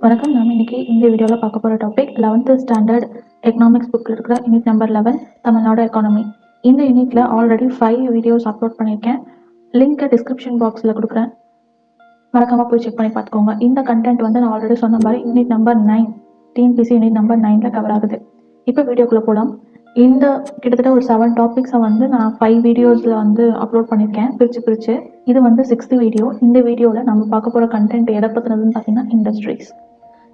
வணக்கம். நாம் இன்னைக்கு இந்த வீடியோவில் பார்க்க போகிற டாபிக் 11th ஸ்டாண்டர்ட் எக்கனாமிக்ஸ் புக்கில் இருக்கிற யூனிட் நம்பர் 11 தமிழ்நாடு எக்கானமி. இந்த யூனிட்டில் ஆல்ரெடி 5 வீடியோஸ் அப்லோட் பண்ணியிருக்கேன். லிங்க்கை டிஸ்கிரிப்ஷன் பாக்ஸில் கொடுக்குறேன், மறக்காமல் போய் செக் பண்ணி பார்த்துக்கோங்க. இந்த கண்டென்ட் வந்து நான் ஆல்ரெடி சொன்ன மாதிரி unit number 9 TNPSC unit number 9ல் கவர் ஆகுது. இப்போ வீடியோக்குள்ளே போகலாம். இந்த கிட்டத்தட்ட ஒரு 7 டாபிக்ஸை வந்து நான் 5 வீடியோஸில் வந்து அப்லோட் பண்ணியிருக்கேன் பிரித்து. இது வந்து 6th வீடியோ. இந்த வீடியோவில் நம்ம பார்க்க போகிற கண்டென்ட் எதை பற்றினதுன்னு பார்த்தீங்கன்னா இண்டஸ்ட்ரீஸ்.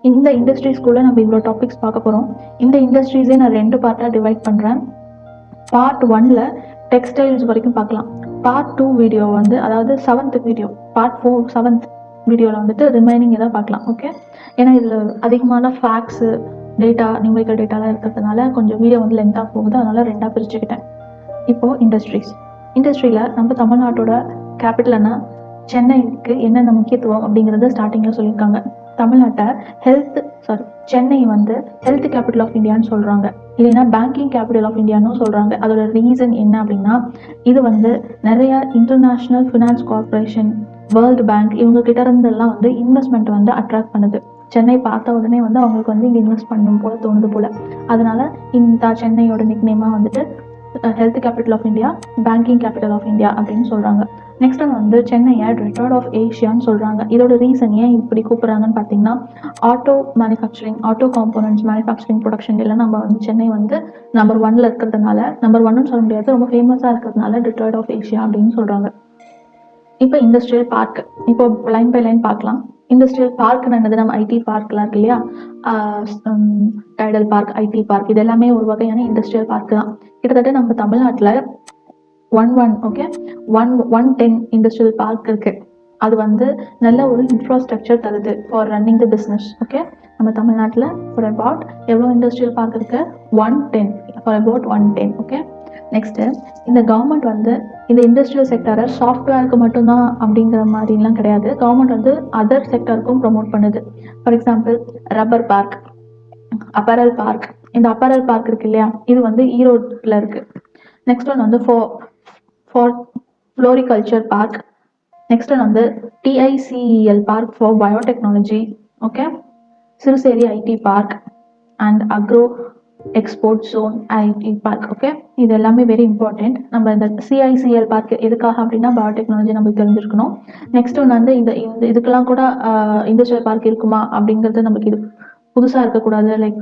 இந்த இண்டஸ்ட்ரீஸ்குள்ளே நம்ம இவ்வளோ டாபிக்ஸ் பார்க்க போகிறோம். இந்த இண்டஸ்ட்ரீஸே நான் 2 பார்ட்டாக டிவைட் பண்ணுறேன். பார்ட் 1ல் டெக்ஸ்டைல்ஸ் வரைக்கும் பார்க்கலாம். பார்ட் 2 வீடியோ வந்து, அதாவது 7th வீடியோ, பார்ட் 4 7th வீடியோவில் வந்துட்டு ரிமைனிங் எதாவது பார்க்கலாம். ஓகே, ஏன்னா இதில் அதிகமான ஃபேக்ட்ஸு, டேட்டா, நியூமெரிக்கல் டேட்டாலாம் இருக்கிறதுனால கொஞ்சம் வீடியோ வந்து லென்த்தாக போகுது, அதனால் 2ஆக பிரிச்சுக்கிட்டேன். இப்போது இண்டஸ்ட்ரியில் நம்ம தமிழ்நாட்டோட கேபிட்டல் என்ன, சென்னைக்கு என்னென்ன முக்கியத்துவம் அப்படிங்கிறது ஸ்டார்டிங்கில் சொல்லியிருக்காங்க. தமிழ்நாட்டை சென்னை வந்து ஹெல்த் கேபிட்டல் ஆஃப் இந்தியான்னு சொல்கிறாங்க, இல்லைன்னா பேங்கிங் கேபிட்டல் ஆஃப் இந்தியான்னு சொல்கிறாங்க. அதோட ரீசன் என்ன அப்படின்னா, இது வந்து நிறைய international finance corporation, world bank இவங்க கிட்ட இருந்தெல்லாம் வந்து இன்வெஸ்ட்மெண்ட் வந்து அட்ராக்ட் பண்ணுது. சென்னை பார்த்த உடனே வந்து அவங்களுக்கு வந்து இங்கே இன்வெஸ்ட் பண்ணணும் போல தோணுது போல. அதனால இந்த சென்னையோட நிக்நேமாக வந்துட்டு health capital of India, banking capital of India அப்படின்னு சொல்கிறாங்க. நெக்ஸ்ட் வந்து சென்னையை டெட்ராய்ட் ஆஃப் ஏஷியான்னு சொல்கிறாங்க. இதோட ரீசன் ஏன் இப்படி கூப்பிட்றாங்கன்னு பார்த்தீங்கன்னா, auto manufacturing, auto components manufacturing production எல்லாம் நம்ம வந்து சென்னை வந்து நம்பர் 1ல் இருக்கிறதுனால, நம்பர் 1ன்னு சொல்ல முடியாது, ரொம்ப ஃபேமஸாக இருக்கிறதுனால டெட்ராய்ட் ஆஃப் ஏஷியா அப்படின்னு சொல்கிறாங்க. இப்போ இண்டஸ்ட்ரியல் பார்க், இப்போ லைன் பை லைன் பார்க்கலாம். இண்டஸ்ட்ரியல் பார்க் என்னது, நம்ம ஐடி பார்க்லாம் இருக்கு இல்லையா, டைடல் பார்க், ஐடி பார்க், இது எல்லாமே ஒரு வகையான இண்டஸ்ட்ரியல் பார்க் தான். கிட்டத்தட்ட நம்ம தமிழ்நாட்டில் 110 இண்டஸ்ட்ரியல் பார்க் இருக்கு. அது வந்து நல்ல ஒரு இன்ஃப்ராஸ்ட்ரக்சர் தருது for running the business. Okay, நம்ம தமிழ்நாட்டில் ஃபார் அபவுட் எவ்வளோ இண்டஸ்ட்ரியல் பார்க் இருக்கு, 110, ஃபார் அபவுட் 110. ஓகே, நெக்ஸ்ட்டு இந்த கவர்மெண்ட் வந்து இந்த இண்டஸ்ட்ரியல் செக்டரை சாஃப்ட்வேருக்கு மட்டும்தான் அப்படிங்கிற மாதிரிலாம் கிடையாது. கவர்மெண்ட் வந்து அதர் செக்டருக்கும் ப்ரொமோட் பண்ணுது. For example rubber park, apparel park. இந்த அப்பரல் பார்க் இருக்கு இல்லையா, இது வந்து ஈரோட்டில் இருக்கு. நெக்ஸ்ட் ஒன் வந்து ஃப்ளோரிகல்ச்சர் பார்க். நெக்ஸ்ட் ஒன் வந்து TICEL park for biotechnology. Okay, Siruseri IT park and agro export zone IT park. Okay, இது எல்லாமே வெரி இம்பார்ட்டன்ட். நம்ம இந்த சிஐசிஎல் பார்க் எதுக்காக அப்படின்னா பயோடெக்னாலஜி நமக்கு தெரிஞ்சிருக்கணும். நெக்ஸ்ட் ஒன்று வந்து இந்த இதுக்கெல்லாம் கூட இண்டஸ்ட்ரியல் பார்க் இருக்குமா அப்படிங்கிறது நமக்கு இது புதுசாக இருக்கக்கூடாது. லைக்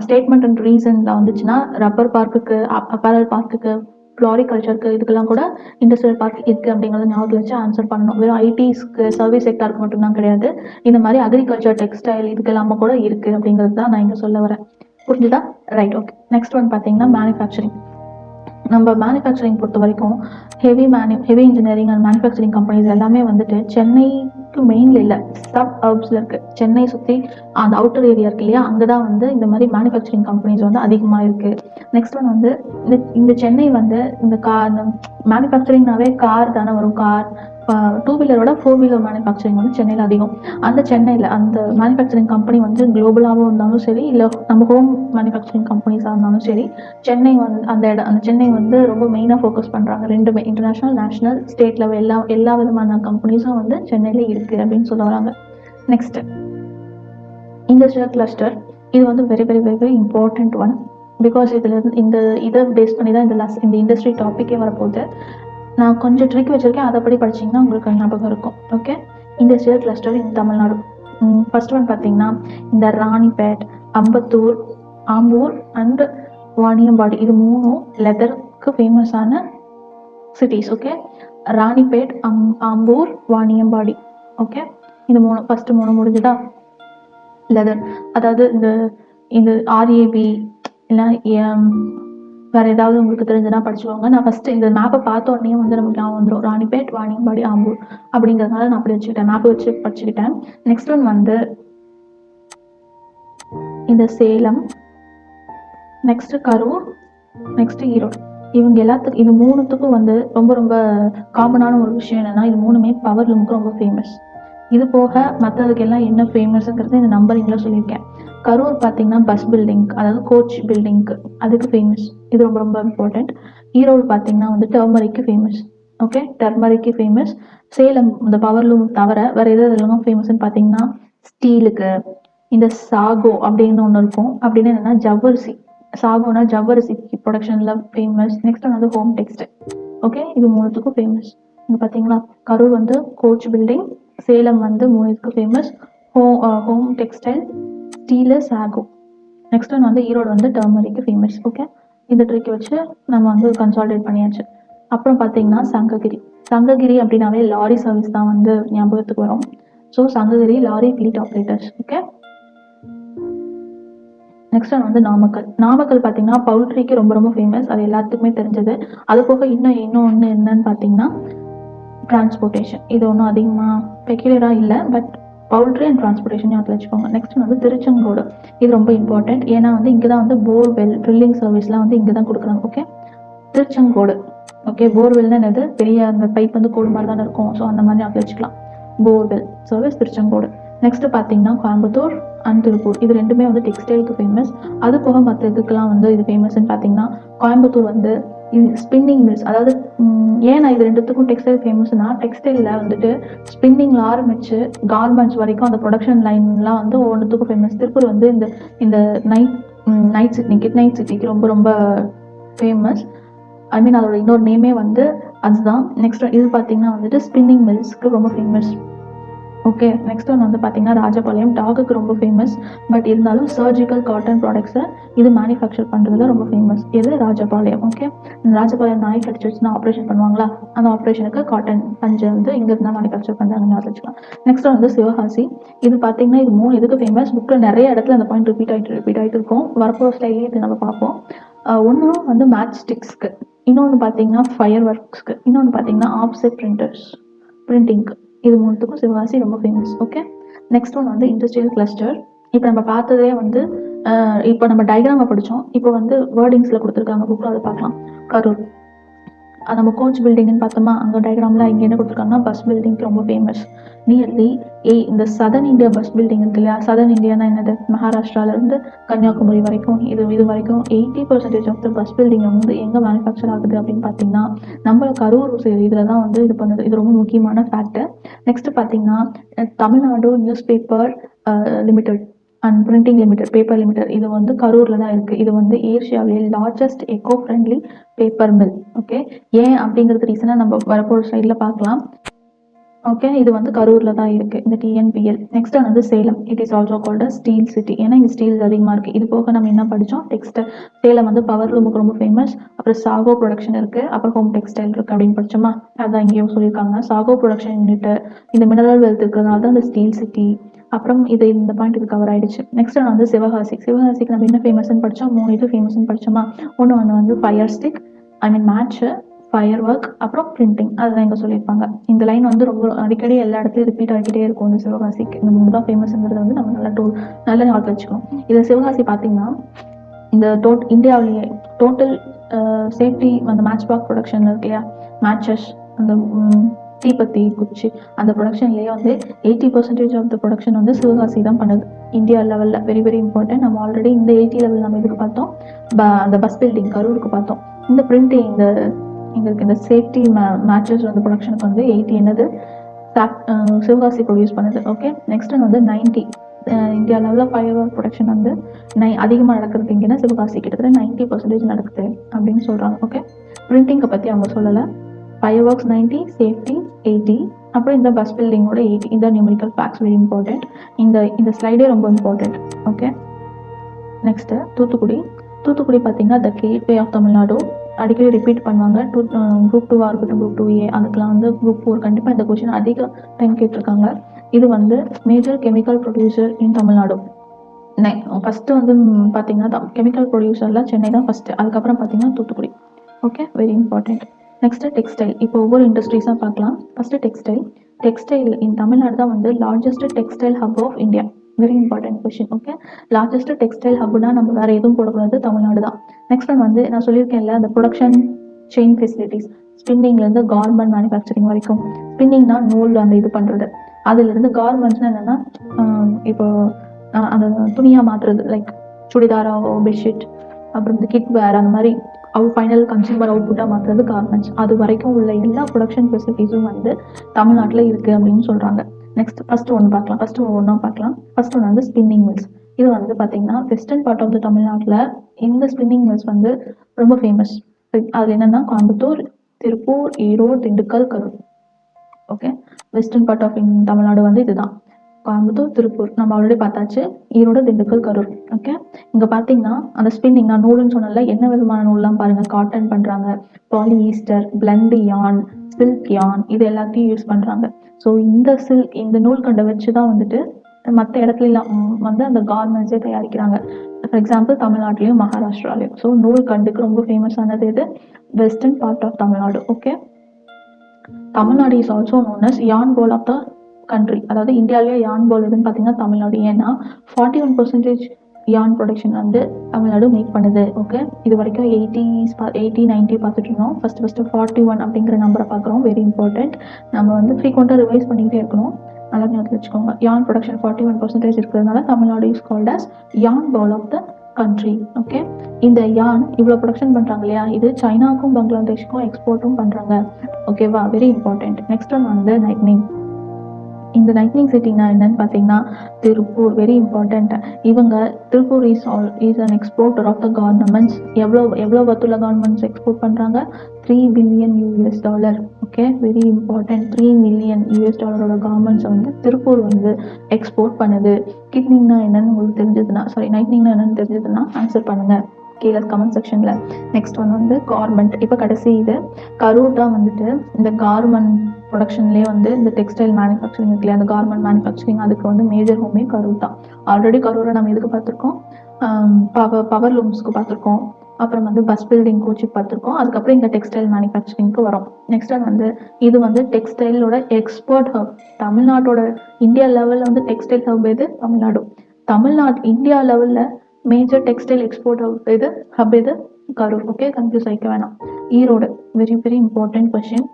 ஸ்டேட்மெண்ட் அண்ட் ரீசனில் வந்துச்சுன்னா ரப்பர் பார்க்குக்கு, அப்பரல் பார்க்குக்கு, ஃப்ளாரிகல்ச்சருக்கு, இதுக்கெல்லாம் கூட இண்டஸ்ட்ரியல் பார்க் இருக்குது அப்படிங்கிறத ஞாபகத்தில் வச்சு ஆன்சர் பண்ணணும். வெறும் ஐடிஸ்க்கு, சர்வீஸ் செக்டருக்கு மட்டும்தான் கிடையாது, இந்த மாதிரி அக்ரிகல்ச்சர், டெக்ஸ்டைல், இதுக்கெல்லாமல் கூட இருக்குது அப்படிங்கிறது தான் நான் இங்கே சொல்ல வரேன். புரிஞ்சுதா? Right, okay. நெக்ஸ்ட் ஒன் பார்த்தீங்கன்னா மேனுஃபேக்சரிங். நம்ம மேனுஃபேக்சரிங் பொறுத்த வரைக்கும் heavy engineering and manufacturing companies எல்லாமே வந்துட்டு சென்னைக்கு மெயினில் இல்லை, சப் ஹப்ஸில் இருக்குது. சென்னை சுற்றி அந்த அவுட்டர் ஏரியா இருக்கு இல்லையா, அங்கே தான் வந்து இந்த மாதிரி மேனுஃபேக்சரிங் கம்பெனிஸ் வந்து அதிகமாக இருக்குது. நெக்ஸ்ட் ஒன் வந்து இந்த சென்னை வந்து இந்த மேனுஃபேக்சரிங்னாவே கார் தானே வரும். கார், 2 வீலரோட 4 வீலர் மேனுஃபேக்சரிங் வந்து சென்னையில் அதிகம். அந்த சென்னையில் அந்த மேனுஃபேக்சரிங் கம்பெனி வந்து குளோபலாகவும் இருந்தாலும் சரி, இல்லை நம்ம ஹோம் மேனுஃபேக்சரிங் கம்பெனிஸாக இருந்தாலும் சரி, சென்னை வந்து அந்த சென்னை வந்து ரொம்ப மெயினாக ஃபோக்கஸ் பண்ணுறாங்க. ரெண்டுமே இன்டர்நேஷ்னல், நேஷ்னல், ஸ்டேட் லெவல் எல்லா விதமான கம்பெனிஸும் வந்து சென்னையில் இருக்குது அப்படின்னு சொல்ல வராங்க. Next industrial cluster. இது வந்து very very very very important one. Because இதை பேஸ் பண்ணி தான் இந்த இண்டஸ்ட்ரி டாப்பிக்கே வரப்போகுது. நான் கொஞ்சம் ட்ரிக் வச்சுருக்கேன், அதைப்படி படிச்சிங்கன்னா உங்களுக்கு ஞாபகம் இருக்கும். ஓகே, இண்டஸ்ட்ரியல் கிளஸ்டர் இன் தமிழ்நாடு. ஃபர்ஸ்ட் ஒன் பார்த்தீங்கன்னா இந்த ராணிப்பேட், அம்பத்தூர், ஆம்பூர் அண்ட் வாணியம்பாடி, இது 3 லெதருக்கு ஃபேமஸான cities. Okay, Ranipet, Ambur, Vaniyambadi. Okay, இது 3 ஃபர்ஸ்ட் 3 முடிஞ்சுதா. லெதர், அதாவது இந்த ஆர்ஏபி இல்லை வேறு ஏதாவது உங்களுக்கு தெரிஞ்சுன்னா படிச்சுக்கோங்க. நான் ஃபஸ்ட்டு இந்த மேப்பை பார்த்த உடனே வந்து நமக்கு ஞாபகம் வந்துடும், ராணிப்பேட், வாணியம்பாடி, ஆம்பூர் அப்படிங்கிறதுனால நான் அப்படி வச்சுக்கிட்டேன், மேப்பை வச்சு படிச்சுக்கிட்டேன். நெக்ஸ்ட் ஒன் வந்து இந்த சேலம், நெக்ஸ்ட்டு கரூர், நெக்ஸ்ட்டு ஈரோடு. இவங்க எல்லாத்துக்கும், இது 3த்துக்கும் வந்து ரொம்ப ரொம்ப காமனான ஒரு விஷயம் என்னென்னா, இது 3மே பவர் லூமுக்கு ரொம்ப ஃபேமஸ். இது போக மற்றதுக்கெல்லாம் என்ன ஃபேமஸுங்கிறது இந்த நம்பரிங்கில் சொல்லியிருக்கேன். கரூர் பார்த்தீங்கன்னா பஸ் பில்டிங், அதாவது கோச் பில்டிங்க்கு, அதுக்கு ஃபேமஸ். இது ரொம்ப ரொம்ப இம்பார்ட்டண்ட். ஈரோடு பார்த்தீங்கன்னா வந்து டர்மரிக்கு ஃபேமஸ். Okay, டர்மரிக்கு famous. சேலம் இந்த பவர் லூம் தவிர வேறு எது எதெல்லாம் ஃபேமஸ்ன்னு பார்த்தீங்கன்னா ஸ்டீலுக்கு இந்த சாகோ அப்படின்னு ஒன்று இருக்கும். அப்படின்னு என்னன்னா ஜவ்வரிசி. சாகோனா ஜவ்வரிசி ப்ரொடக்ஷன்ல ஃபேமஸ். நெக்ஸ்ட் வந்து ஹோம் டெக்ஸ்டைல். ஓகே, இது மூணுத்துக்கும் ஃபேமஸ். இங்க பாத்தீங்களா, கரூர் வந்து கோச் பில்டிங், சேலம் வந்து மூணுத்துக்கு famous. Home textile, steel, sago. Next one வந்து ஈரோடு வந்து டர்மரிக்கு ஃபேமஸ். ஓகே, இந்த ட்ரிக் வச்சு நம்ம வந்து கன்சால்டேட் பண்ணியாச்சு. அப்புறம் பார்த்தீங்கன்னா சங்ககிரி. சங்ககிரி அப்படின்னாவே லாரி சர்வீஸ் தான் வந்து ஞாபகத்துக்கு வரும். So Sankagiri lorry fleet operators. Okay, next one வந்து நாமக்கல். நாமக்கல் பார்த்தீங்கன்னா பவுல்ட்ரிக்கு ரொம்ப ரொம்ப ஃபேமஸ், அது எல்லாத்துக்குமே தெரிஞ்சது. அது போக இன்னொன்று என்னன்னு பார்த்தீங்கன்னா டிரான்ஸ்போர்ட்டேஷன். இது ஒன்றும் அதிகமாக பெக்யூலராக இல்லை, பட் பவுல்ட்ரி அண்ட் டிரான்ஸ்போர்ட்டேஷன் ஞாபகத்தில் வச்சுக்கோங்க. நெக்ஸ்ட் வந்து திருச்செங்கோடு. இது ரொம்ப இம்பார்ட்டன்ட், ஏன்னா வந்து இங்கே தான் வந்து போர்வெல் ட்ரில்லிங் சர்வீஸ்லாம் வந்து இங்கே தான் கொடுக்குறாங்க. ஓகே, திருச்செங்கோடு. ஓகே, போர்வெல்னா என்னது, பெரிய அந்த பைப் வந்து கோடு மாதிரி தானே இருக்கும். ஸோ அந்த மாதிரி ஞாபகம் வச்சுக்கலாம். Borewell service Tiruchengode. நெக்ஸ்ட் பார்த்தீங்கன்னா கோயம்புத்தூர் அண்ட் திருப்பூர். இது ரெண்டுமே வந்து டெக்ஸ்டைலுக்கு ஃபேமஸ். அது போக மற்ற இதுக்கெல்லாம் வந்து இது ஃபேமஸ்ன்னு பார்த்தீங்கன்னா கோயம்புத்தூர் வந்து ஸ்பின்னிங் மில்ஸ். அதாவது ஏன் நான் இது ரெண்டுத்துக்கும் டெக்ஸ்டைல் ஃபேமஸ்னா, டெக்ஸ்டைலில் வந்துட்டு ஸ்பின்னிங்ல ஆரம்பிச்சு கார்மெண்ட்ஸ் வரைக்கும் அந்த ப்ரொடக்ஷன் லைன்லாம் வந்து ஒவ்வொன்றுத்துக்கும் ஃபேமஸ். திருப்பூர் வந்து இந்த நைட் சிட்டி, கிட் நைட் சிட்டிக்கு ரொம்ப ரொம்ப ஃபேமஸ். ஐ மீன் அதோட இன்னொரு நேமே வந்து அதுதான். நெக்ஸ்ட் இது பார்த்தீங்கன்னா வந்துட்டு ஸ்பின்னிங் மில்ஸ்க்கு ரொம்ப ஃபேமஸ். ஓகே, நெக்ஸ்ட் ஒன் வந்து பார்த்தீங்கன்னா ராஜபாளையம். டாகுக்கு ரொம்ப ஃபேமஸ், பட் இருந்தாலும் சர்ஜிக்கல் காட்டன் ப்ராடக்ட்ஸை இது மேனுஃபேக்சர் பண்ணுறதுல ரொம்ப ஃபேமஸ். இது ராஜபாளையம். ஓகே, ராஜபாளையம் நாய் கடிச்சிருச்சுன்னா ஆப்ரேஷன் பண்ணுவாங்களா, அந்த ஆப்ரேஷனுக்கு காட்டன் பஞ்சை வந்து இங்கிருந்து தான் மேனுஃபேக்சர் பண்ணுறாங்கன்னு வச்சுக்கலாம். நெக்ஸ்ட் வந்து சிவகாசி. இது பார்த்தீங்கன்னா இது மூணு எதுக்கு ஃபேமஸ், புக்கில் நிறைய இடத்துல அந்த பாயிண்ட் ரிப்பீட் ஆகிட்டு இருக்கும். வரப்போ ஸ்டைலே இது நம்ம பார்ப்போம். ஒன்றும் வந்து மேட்ச் ஸ்டிக்ஸ்க்கு, இன்னொன்று பார்த்தீங்கன்னா ஃபயர் ஒர்க்ஸ்க்கு, இன்னொன்று பார்த்தீங்கன்னா ஆஃப்செட் பிரிண்டிங்க்கு. இது மூணுத்துக்கும் சிவகாசி ரொம்ப ஃபேமஸ். ஓகே, நெக்ஸ்ட் ஒன் வந்து இண்டஸ்ட்ரியல் கிளஸ்டர். இப்போ நம்ம பார்த்ததே வந்து இப்போ நம்ம டயக்ராமை படித்தோம். இப்போ வந்து வேர்டிங்ஸில் கொடுத்துருக்காங்க புக்கில், அதை பார்க்கலாம். கரூர் நம்ம கோச் பில்டிங்னு பார்த்தோமா, அங்கே டயக்ராமில் இங்கே என்ன கொடுத்துருக்காங்கன்னா பஸ் பில்டிங் ரொம்ப ஃபேமஸ். நியர்லி இந்த சதர்ன் இந்தியா பஸ் பில்டிங் இருக்கு இல்லையா, சதர்ன் இந்தியானா என்னது, மகாராஷ்டிராலேருந்து கன்னியாகுமரி வரைக்கும். இது வரைக்கும் 80% ஆஃப் த பஸ் பில்டிங் வந்து எங்கே மேனுஃபேக்சர் ஆகுது அப்படின்னு பார்த்தீங்கன்னா நம்ம கரூர் இதில் தான் வந்து இது பண்ணுது. இது ரொம்ப முக்கியமான ஃபேக்ட். நெக்ஸ்ட் பார்த்தீங்கன்னா Tamil Nadu news paper limited and printing limited, paper limited, இது வந்து கரூரில் தான் இருக்குது. இது வந்து ஏஷியாவிலே largest eco friendly paper mill. Okay, ஏன் அப்படிங்கிறது ரீசனாக நம்ம வரப்போகிற சைடில் பார்க்கலாம். ஓகே, இது வந்து கரூரில் தான் இருக்குது, இந்த டிஎன்பிஎல். நெக்ஸ்ட் வந்து Salem. It is also called steel city, ஏன்னா இங்கே ஸ்டீல் அதிகமாக இருக்குது. இது போக நம்ம என்ன படித்தோம், டெக்ஸ்டைல். சேலம் வந்து பவர் லூமுக்கு ரொம்ப ஃபேமஸ். அப்புறம் சாகோ ப்ரொடக்ஷன் இருக்குது, அப்புறம் ஹோம் டெக்ஸ்டைல் இருக்குது அப்படின்னு படித்தோமா, அதான் இங்கேயும் சொல்லியிருக்காங்க. சாகோ ப்ரொடக்ஷன் யூனிட், இந்த மினரல் வெல்த் இருக்கிறதுனால தான் இந்த ஸ்டீல் சிட்டி. அப்புறம் இந்த பாயிண்ட் இது கவர் ஆயிடுச்சு. நெக்ஸ்ட் வந்து சிவகாசி. சிவகாசிக்கு நம்ம என்ன ஃபேமஸ்ன்னு படித்தோம், 3 இது ஃபேமஸ்ன்னு படித்தோமா. ஒன்று வந்து ஃபயர் ஸ்டிக், ஐ மீன் மேட்ச்சு, ஃபயர் ஒர்க், அப்புறம் பிரிண்டிங். அதுதான் இங்கே சொல்லியிருப்பாங்க. இந்த லைன் வந்து ரொம்ப அடிக்கடி எல்லா இடத்துலையும் ரிப்பீட் ஆகிக்கிட்டே இருக்கும். இந்த சிவகாசிக்கு இந்த 3 தான் ஃபேமஸ்ங்கிறது வந்து நம்ம நல்ல ஞாபகம் வச்சுக்கணும். இதில் சிவகாசி பார்த்தீங்கன்னா இந்த இந்தியாவிலேயே டோட்டல் சேஃப்டி அந்த மேட்ச் பாக் ப்ரொடக்ஷன் இருக்கு இல்லையா, மேட்சஸ், அந்த தீப்பத்தி குச்சி, அந்த ப்ரொடக்ஷன்லேயே வந்து 80% ஆஃப் த ப்ரொடக்ஷன் வந்து சிவகாசி தான் பண்ணுது இந்தியா லெவலில். Very very important. நம்ம ஆல்ரெடி இந்த 80 லெவல் நம்ம இதுக்கு பார்த்தோம், அந்த பஸ் பில்டிங் கரூருக்கு பார்த்தோம். இந்த பிரிண்டிங், எங்களுக்கு இந்த சேஃப்டி மேட்சஸ் வந்து ப்ரொடக்ஷனுக்கு வந்து 80 என்னது சிவகாசி ப்ரொடியூஸ் பண்ணுது. ஓகே, நெக்ஸ்ட் வந்து 90 இந்தியா லெவலில் ஃபயர் ஒர்க் ப்ரொடக்ஷன் வந்து அதிகமாக நடக்கிறது இங்கன்னா சிவகாசி, கிட்டத்தட்ட 90% நடக்குது அப்படின்னு சொல்கிறாங்க. ஓகே, பிரிண்டிங்கை பற்றி அவங்க சொல்லலை. ஃபயர் ஒர்க்ஸ் 90, சேஃப்டி 80, அப்புறம் இந்த பஸ் பில்டிங்கோட 80. இந்த நியூமரிக்கல் ஃபேக்ட்ஸ் வெரி இம்பார்ட்டன்ட். இந்த ஸ்லைடே ரொம்ப இம்பார்ட்டன்ட். ஓகே, நெக்ஸ்ட்டு தூத்துக்குடி பார்த்தீங்கன்னா த கேட்வே ஆஃப் தமிழ்நாடு. அடிக்கடி ரிப்பீட் பண்ணுவாங்க. குரூப் 2 இருக்கட்டும், குரூப் 2A, அதுக்கெலாம் வந்து குரூப் 4 கண்டிப்பாக இந்த கொஸ்டின் அதிக டைம் கேட்டிருக்காங்க. இது வந்து மேஜர் கெமிக்கல் ப்ரொடியூசர் இன் தமிழ்நாடு. ஃபஸ்ட்டு வந்து பார்த்தீங்கன்னா கெமிக்கல் ப்ரொடியூசரில் சென்னை தான் ஃபஸ்ட்டு, அதுக்கப்புறம் பார்த்தீங்கன்னா Thoothukudi. Okay, very important. Next textile. இப்போ ஒவ்வொரு இண்டஸ்ட்ரீஸாக பார்க்கலாம். ஃபஸ்ட்டு டெக்ஸ்டைல் இன் தமிழ்நாடு தான் வந்து largest textile hub of India. Very important question. Okay, largest textile ஹப்னா நம்ம வேறு எதுவும் போடக்கூடாது, தமிழ்நாடு தான். நெக்ஸ்ட் ஒன் வந்து நான் சொல்லியிருக்கேன்ல, அந்த ப்ரொடக்ஷன் செயின் ஃபெசிலிட்டிஸ், ஸ்பின்னிங்லேருந்து கார்மெண்ட் மேனுஃபேக்சரிங் வரைக்கும். ஸ்பின்னிங்னா நூல் அந்த இது பண்ணுறது, அதுலேருந்து கார்மெண்ட்ஸ்னால் என்னென்னா இப்போ அந்த துணியாக மாற்றுறது, லைக் சுடிதாராவோ பெட்ஷீட், அப்புறம் இந்த கிட் வேர், அந்த மாதிரி ஃபைனல் கன்சியூமர் அவுட்புட்டாக மாற்றுறது கார்மெண்ட்ஸ். அது வரைக்கும் உள்ள எல்லா ப்ரொடக்ஷன் ஃபெசிலிட்டிஸும் வந்து தமிழ்நாட்டில் இருக்குது அப்படின்னு சொல்கிறாங்க. நெக்ஸ்ட் ஃபர்ஸ்ட் ஒன்று பார்க்கலாம். ஃபர்ஸ்ட் ஒன்று வந்து ஸ்பின்னிங் மில்ஸ். இது வந்து பார்த்தீங்கன்னா வெஸ்டர்ன் பார்ட் ஆஃப் த தமிழ்நாட்டில் இந்த ஸ்பின்னிங் மில்ஸ் வந்து ரொம்ப ஃபேமஸ். அது என்னன்னா Coimbatore, Tiruppur, Erode, Dindigul, Karur. Okay, western part of Tamil Nadu வந்து இதுதான். கோயம்புத்தூர், திருப்பூர் நம்ம ஆல்ரெடி பார்த்தாச்சு. ஈரோடு, திண்டுக்கல், கரூர். ஓகே, இங்கே பார்த்தீங்கன்னா அந்த ஸ்பின்னிங் நான் நூலுன்னு சொன்னல, என்ன விதமான நூல்லாம் பாருங்க. காட்டன் பண்ணுறாங்க, பாலிஈஸ்டர், பிளண்ட் யான், சில்க் யான், இது எல்லாத்தையும் யூஸ் பண்ணுறாங்க. ஸோ இந்த நூல் கண்டை வச்சு தான் வந்துட்டு மற்ற இடத்துலலாம் வந்து அந்த கார்மெண்ட்ஸே தயாரிக்கிறாங்க. ஃபார் எக்ஸாம்பிள் தமிழ்நாட்டிலையும் மகாராஷ்டிராலையும். ஸோ நூல் கண்டுக்கு ரொம்ப ஃபேமஸானது இது western part of Tamil Nadu. Okay, Tamil Nadu is also known as yarn bowl of the country. அதாவது இந்தியாவிலேயே யான் போல் எதுன்னு பார்த்தீங்கன்னா தமிழ்நாடு. ஏன்னா 41% யான் ப்ரொடக்ஷன் வந்து தமிழ்நாடு மேக் பண்ணுது. ஓகே, இது வரைக்கும் 80 90 பார்த்துட்டு இருந்தோம். ஃபர்ஸ்ட் 41 அப்படிங்கிற நம்பரை பார்க்குறோம். Very important. நம்ம வந்து ஃப்ரீக்வெண்ட்டாக ரிவைஸ் பண்ணிக்கிட்டே இருக்கணும். நல்லா ஞாபகம் வச்சுக்கோங்க. யான் ப்ரொடக்ஷன் 41% இருக்கிறதுனால Tamil Nadu is called as yarn bowl of the country. Okay, இந்த யான் இவ்வளோ ப்ரொடக்ஷன் பண்ணுறாங்க இல்லையா, இது சைனாக்கும் பங்களாதேஷ்க்கும் எக்ஸ்போர்ட்டும் பண்ணுறாங்க. ஓகேவா, வெரி இம்பார்ட்டன்ட். நெக்ஸ்ட் ஒன் வந்து நைட்னிங். இந்த நைட்னிங் சிட்டினா என்னன்னு பார்த்தீங்கன்னா திருப்பூர். Very important. இவங்க Tiruppur is an exporter of the garments. எவ்வளோ வத்துள்ள கார்மெண்ட்ஸ் எக்ஸ்போர்ட் பண்ணுறாங்க? $3 billion. Okay, very important. $3 million garments வந்து திருப்பூர் வந்து எக்ஸ்போர்ட் பண்ணுது. கிட்னிங்னா என்னன்னு உங்களுக்கு தெரிஞ்சதுன்னா, நைட்னிங்னா என்னன்னு தெரிஞ்சதுன்னா ஆன்சர் பண்ணுங்க கீழே கமெண்ட் செக்ஷன்ல. நெக்ஸ்ட் ஒன் வந்து கார்மெண்ட். இப்போ கடைசி இது கரூர் தான் வந்துட்டு இந்த கார்மெண்ட் ப்ரொடக்ஷன்லேயே வந்து இந்த டெக்ஸ்டைல் மேனுஃபேக்சரிங் இருக்குல்லையா, அந்த கார்மெண்ட் மேனுஃபேக்சரிங், அதுக்கு வந்து மேஜர் ஹோமே கரூர் தான். ஆல்ரெடி கரூரை நம்ம எதுக்கு பார்த்துருக்கோம்? பவர் லூம்ஸ்க்கு பார்த்துருக்கோம். அப்புறம் வந்து பஸ் பில்டிங் கோச்சுக்கு பார்த்துருக்கோம். அதுக்கப்புறம் இந்த டெக்ஸ்டைல் மேனுஃபேக்சரிங்க்கு வரும். நெக்ஸ்ட் வந்து இது வந்து டெக்ஸ்டைலோட எக்ஸ்போர்ட் ஹப். தமிழ்நாட்டோட இந்தியா லெவலில் வந்து டெக்ஸ்டைல் ஹப் எது? தமிழ்நாடு. இந்தியா லெவலில் மேஜர் டெக்ஸ்டைல் எக்ஸ்போர்ட் ஹப் எது? கரூர். ஓகே, கன்ஃபியூஸ் ஆகிக்க வேணாம். Erode. Very very important question.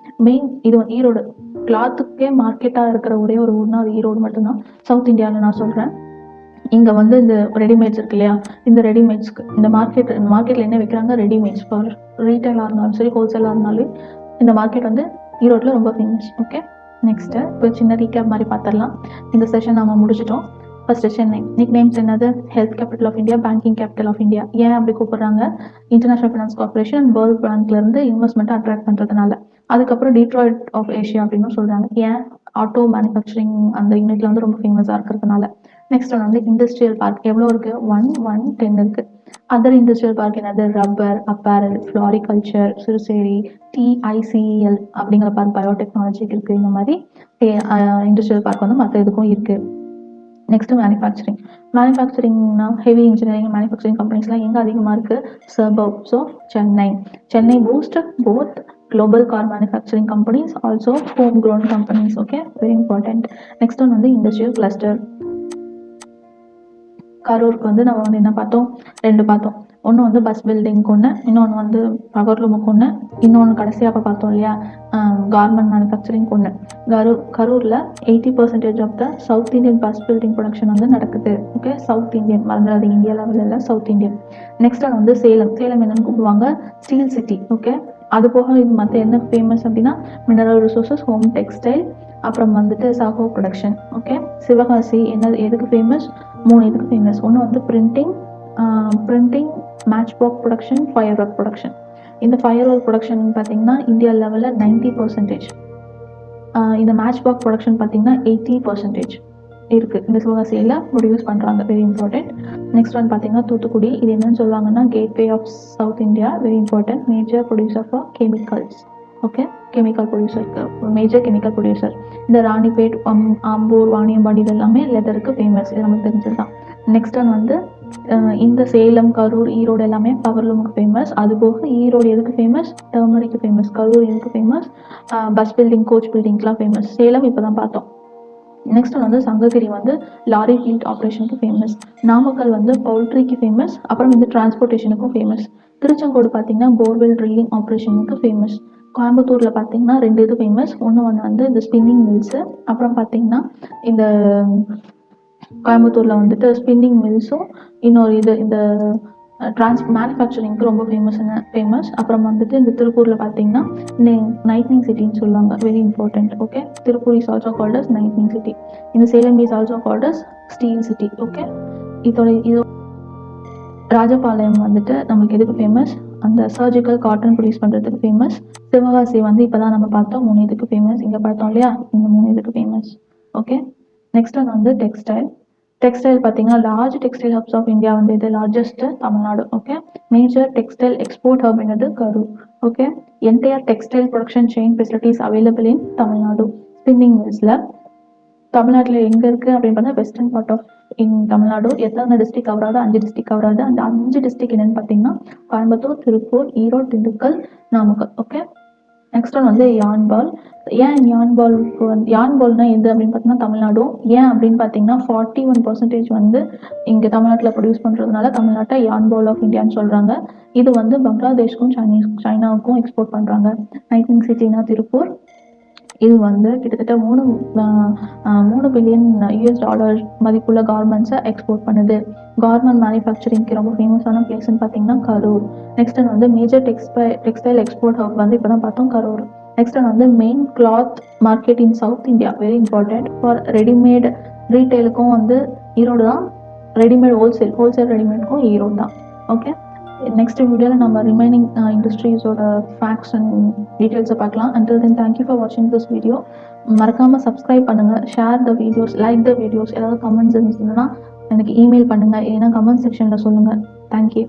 இது ஈரோடு கிளாத்துக்கே மார்க்கெட்டாக இருக்கிற ஒரே ஒரு ஊர்னா அது ஈரோடு மட்டும்தான். சவுத் இந்தியாவில் நான் சொல்கிறேன். இங்கே வந்து இந்த ரெடிமேட்ஸ் இருக்கு இல்லையா, இந்த ரெடிமேட்ஸ்க்கு இந்த மார்க்கெட்டில் என்ன வைக்கிறாங்க? ரெடிமேட்ஸ். ஃபார் ரீட்டைலாக இருந்தாலும் சரி, ஹோல்சேலாக இருந்தாலும் இந்த மார்க்கெட் வந்து ஈரோட்டில் ரொம்ப ஃபேமஸ். ஓகே, நெக்ஸ்ட்டு இப்போ சின்ன ரீகேப் மாதிரி பார்த்துடலாம். இந்த செஷன் நம்ம முடிச்சிட்டோம். ஃபர்ஸ்ட் சென்னை. நிக் நேம்ஸ் என்னது? Health capital of India, banking capital of India. ஏன் அப்படி கூப்பிடுறாங்க? இன்டர்நேஷனல் ஃபினான்ஸ் கார்பரேஷன் வேர்ல்ட் பேங்க்லேருந்து இன்வெஸ்ட்மெண்ட்டை அட்ராக்ட் பண்ணுறதுனால. அதுக்கப்புறம் டீட்ராய்ட் ஆஃப் ஏஷியா அப்படின்னு சொல்கிறாங்க. ஏன்? ஆட்டோ மேனுஃபேக்சரிங் அந்த யூனிட்ல வந்து ரொம்ப ஃபேமஸாக இருக்கிறதுனால. நெக்ஸ்ட் ஒன் வந்து இண்டஸ்ட்ரியல் பார்க். எவ்வளோ இருக்குது? 110 இருக்குது. அதர் இண்டஸ்ட்ரியல் பார்க் என்னது? Rubber, apparel, floriculture, Siruseri, TICL அப்படிங்கிற பார்க் பயோடெக்னாலஜிக்கு இருக்குது. இந்த மாதிரி இண்டஸ்ட்ரியல் பார்க் வந்து மற்ற இதுக்கும் இருக்குது. நெக்ஸ்ட் மேனுஃபேக்சரிங்னா ஹெவி இன்ஜினியரிங் மேனுஃபேக்சரிங் கம்பெனிஸ்லாம் எங்கே அதிகமாக இருக்குது? Suburbs of Chennai boost both global car manufacturing companies, also homegrown companies. Okay, very important. Next one வந்து industrial cluster. கரூருக்கு வந்து நம்ம வந்து என்ன பார்த்தோம்? 2 பார்த்தோம். ஒன்று வந்து பஸ் பில்டிங்க்கு ஒன்று, இன்னொன்று வந்து பவர் லூமுக்கு ஒன்று, இன்னொன்று கடைசியாக பார்த்தோம் இல்லையா கார்மெண்ட் மேனுஃபேக்சரிங்க்கு ஒன்று. கரூரில் 80% of the south Indian bus building production வந்து நடக்குது. ஓகே, சவுத் இந்தியன் மறந்துடாது, இந்தியா லெவலில் சவுத் இந்தியன். நெக்ஸ்ட் ஒன் வந்து சேலம் என்னன்னு கூப்பிடுவாங்க? Steel city. ஓகே, அது போக இது மற்ற என்ன ஃபேமஸ் அப்படின்னா மினரல் ரிசோர்ஸஸ், ஹோம் டெக்ஸ்டைல், அப்புறம் வந்துட்டு சாகோ ப்ரொடக்ஷன். ஓகே, சிவகாசி எதுக்கு ஃபேமஸ்? 3 இதுக்கு ஃபேமஸ். ஒன்று வந்து printing, match box production, fire work production. இந்த ஃபயர் ஒர்க் ப்ரொடக்ஷன் பார்த்தீங்கன்னா இந்தியா லெவலில் 90%. இந்த மேட்ச் பாக்ஸ் ப்ரொடக்ஷன் பார்த்தீங்கன்னா 80% இருக்குது. இந்த சிவகாசியில் ப்ரொடியூஸ் பண்ணுறாங்க. Very important. நெக்ஸ்ட் ஒன் பார்த்தீங்கன்னா தூத்துக்குடி. இது என்னன்னு சொல்லுவாங்கன்னா gateway of south India. Very important. Major producer for chemicals. Okay, major chemical producer. இந்த ராணிப்பேட், ஆம்பூர், வாணியம்பாடி இதெல்லாமே லெதருக்கு ஃபேமஸ். இது நமக்கு தெரிஞ்சதுதான். நெக்ஸ்ட் ஒன் வந்து இந்த சேலம், கரூர், ஈரோடு எல்லாமே பவர் லூமுக்கு ஃபேமஸ். அது போக ஈரோடு எதுக்கு ஃபேமஸ்? டர்மரிக்கு ஃபேமஸ். கரூர் எதுக்கு ஃபேமஸ்? பஸ் பில்டிங், கோச் பில்டிங்க்குலாம் ஃபேமஸ். சேலம் இப்போ தான் பார்த்தோம். நெக்ஸ்ட் வந்து சங்ககிரி வந்து லாரி ஃபிளீட் ஆப்ரேஷனுக்கு ஃபேமஸ். நாமக்கல் வந்து பவுல்ட்ரிக்கு ஃபேமஸ். அப்புறம் வந்து டிரான்ஸ்போர்ட்டேஷனுக்கும் ஃபேமஸ். திருச்செங்கோடு பார்த்தீங்கன்னா போர்வெல் ட்ரில்லிங் ஆப்ரேஷனுக்கு ஃபேமஸ். கோயம்புத்தூரில் பார்த்தீங்கன்னா 2 இது ஃபேமஸ். ஒன்று வந்து இந்த ஸ்பின்னிங் மில்ஸு, அப்புறம் பார்த்தீங்கன்னா இந்த கோயம்புத்தூரில் வந்துட்டு ஸ்பின்னிங் மில்ஸும், இன்னொரு இது இந்த மேனுஃபேக்சரிங்க்கு ரொம்ப ஃபேமஸ். அப்புறம் வந்துட்டு இந்த திருப்பூரில் பார்த்தீங்கன்னா நைட்னிங் சிட்டின்னு சொல்லுவாங்க, very important. Okay, Tiruppur is also called as knitting city. இந்த Salem is also called as steel city. Okay, இதோ ராஜபாளையம் வந்துட்டு நம்மளுக்கு எதுக்கு ஃபேமஸ்? அந்த சர்ஜிக்கல் காட்டன் ப்ரொடியூஸ் பண்ணுறதுக்கு ஃபேமஸ். சிவகாசி வந்து இப்போ தான் நம்ம பார்த்தோம் 3 இதுக்கு ஃபேமஸ். இங்கே பார்த்தோம் இல்லையா, இந்த 3 இதுக்கு ஃபேமஸ். ஓகே, நெக்ஸ்ட் ஒன் வந்து டெக்ஸ்டைல் பார்த்தீங்கன்னா large textile hubs of India வந்து இது largest Tamil Nadu. Okay, major textile export hub என்னது Karur. Okay, entire textile production chain facilities available in Tamil Nadu. Spinning மில்ஸில் தமிழ்நாட்டில் எங்கே இருக்குது அப்படின்னு பார்த்தா western part of in Tamil Nadu. எத்தனை டிஸ்ட்ரிக் கவர் ஆகுது? 5 டிஸ்ட்ரிக் கவர் ஆகுது. அந்த 5 டிஸ்ட்ரிக் என்னன்னு பார்த்தீங்கன்னா Coimbatore, Tiruppur, Erode, Dindigul, Namakkal. Okay, next one வந்து யான்பால். ஏன் யான்பால்னா எது அப்படின்னு பார்த்தீங்கன்னா தமிழ்நாடு. ஏன் அப்படின்னு பார்த்தீங்கன்னா 41% வந்து இங்கே தமிழ்நாட்டில் ப்ரொடியூஸ் பண்ணுறதுனால தமிழ்நாட்டை யான்பால் ஆஃப் இந்தியான்னு சொல்கிறாங்க. இது வந்து பங்களாதேஷ்க்கும் சைனாவுக்கும் எக்ஸ்போர்ட் பண்ணுறாங்க. நைட்னிங் சிட்டினா திருப்பூர். இது வந்து கிட்டத்தட்ட 3 பில்லியன் US$ மதிப்புள்ள கார்மெண்ட்ஸை எக்ஸ்போர்ட் பண்ணுது. கார்மெண்ட் மேனுஃபேக்சரிங்க்கு ரொம்ப ஃபேமஸான பிளேஸ்ன்னு பார்த்தீங்கன்னா கரூர். நெக்ஸ்ட் வந்து மேஜர் டெக்ஸ்டைல் எக்ஸ்போர்ட் ஹப் வந்து இப்போ தான் பார்த்தோம் கரூர். நெக்ஸ்ட் வந்து main cloth market in south India, very important. For readymade ரீட்டைலுக்கும் வந்து ஈரோடு தான். ரெடிமேட் ஹோல்சேல் ரெடிமேடுக்கும் ஈரோடு தான். ஓகே, நெக்ஸ்ட் வீடியோவில் நம்ம ரிமைனிங் இண்டஸ்ட்ரீஸோட ஃபேக்ட்ஸ் அண்ட் டீட்டெயில்ஸை பார்க்கலாம். அண்டில் தென் தேங்க்யூ ஃபார் வாட்சிங் திஸ் வீடியோ. மறக்காமல் சப்ஸ்கிரைப் பண்ணுங்கள், share the videos, like the videos. ஏதாவது கமெண்ட்ஸ் இருந்துச்சுன்னா எனக்கு இமெயில் பண்ணுங்கள், ஏன்னா கமெண்ட் செக்ஷனில் சொல்லுங்கள். தேங்க்யூ.